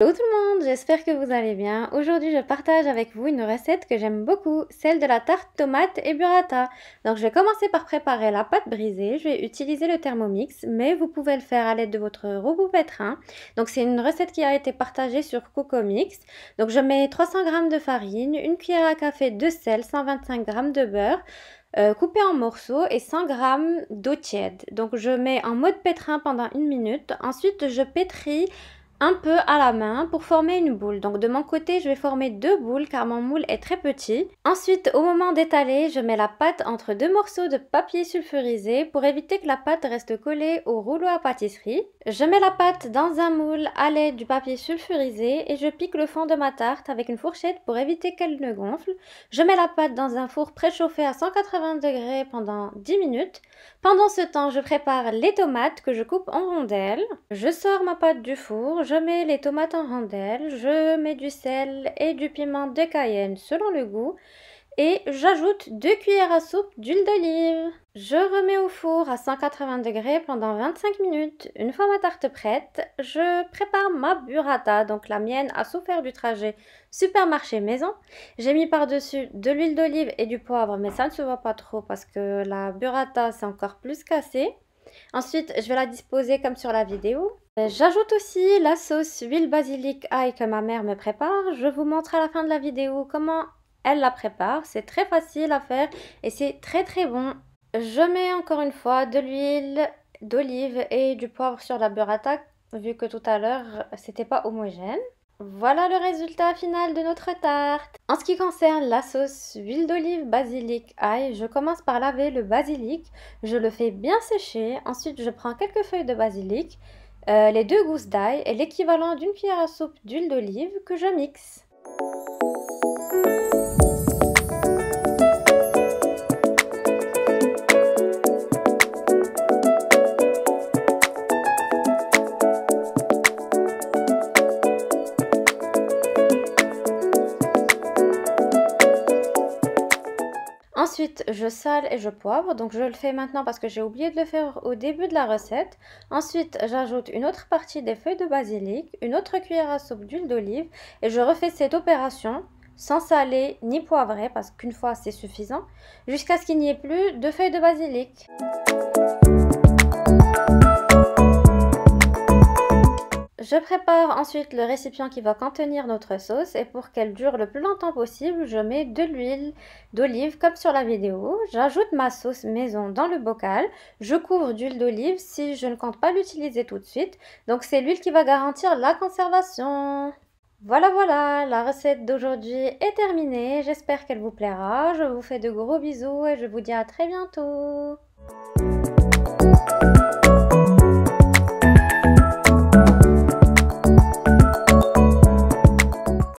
Hello tout le monde, j'espère que vous allez bien. Aujourd'hui je partage avec vous une recette que j'aime beaucoup, celle de la tarte tomate et burrata. Donc je vais commencer par préparer la pâte brisée, je vais utiliser le Thermomix, mais vous pouvez le faire à l'aide de votre robot pétrin. Donc c'est une recette qui a été partagée sur Cocomix. Donc je mets 300 g de farine, une cuillère à café de sel, 125 g de beurre, coupé en morceaux et 100 g d'eau tiède. Donc je mets en mode pétrin pendant 1 minute, ensuite je pétris un peu à la main pour former une boule. Donc de mon côté, je vais former 2 boules car mon moule est très petit. Ensuite, au moment d'étaler, je mets la pâte entre 2 morceaux de papier sulfurisé pour éviter que la pâte reste collée au rouleau à pâtisserie. Je mets la pâte dans un moule à l'aide du papier sulfurisé et je pique le fond de ma tarte avec une fourchette pour éviter qu'elle ne gonfle. Je mets la pâte dans un four préchauffé à 180 degrés pendant 10 minutes. Pendant ce temps, je prépare les tomates que je coupe en rondelles. Je sors ma pâte du four, je mets les tomates en rondelles, je mets du sel et du piment de Cayenne selon le goût et j'ajoute 2 cuillères à soupe d'huile d'olive. Je remets au four à 180 degrés pendant 25 minutes. Une fois ma tarte prête, je prépare ma burrata, donc la mienne a souffert du trajet supermarché maison. J'ai mis par-dessus de l'huile d'olive et du poivre, mais ça ne se voit pas trop parce que la burrata c'est encore plus cassé. Ensuite, je vais la disposer comme sur la vidéo. J'ajoute aussi la sauce huile basilic ail que ma mère me prépare. Je vous montre à la fin de la vidéo comment elle la prépare. C'est très facile à faire et c'est très bon. Je mets encore une fois de l'huile d'olive et du poivre sur la burrata, vu que tout à l'heure c'était pas homogène. Voilà le résultat final de notre tarte. En ce qui concerne la sauce huile d'olive, basilic, ail, je commence par laver le basilic. Je le fais bien sécher. Ensuite, je prends quelques feuilles de basilic, les 2 gousses d'ail et l'équivalent d'une cuillère à soupe d'huile d'olive que je mixe. Ensuite, je sale et je poivre, donc je le fais maintenant parce que j'ai oublié de le faire au début de la recette. Ensuite, j'ajoute une autre partie des feuilles de basilic, une autre cuillère à soupe d'huile d'olive et je refais cette opération sans saler ni poivrer parce qu'une fois c'est suffisant, jusqu'à ce qu'il n'y ait plus de feuilles de basilic. Je prépare ensuite le récipient qui va contenir notre sauce et pour qu'elle dure le plus longtemps possible, je mets de l'huile d'olive comme sur la vidéo. J'ajoute ma sauce maison dans le bocal. Je couvre d'huile d'olive si je ne compte pas l'utiliser tout de suite. Donc c'est l'huile qui va garantir la conservation. Voilà, la recette d'aujourd'hui est terminée. J'espère qu'elle vous plaira. Je vous fais de gros bisous et je vous dis à très bientôt.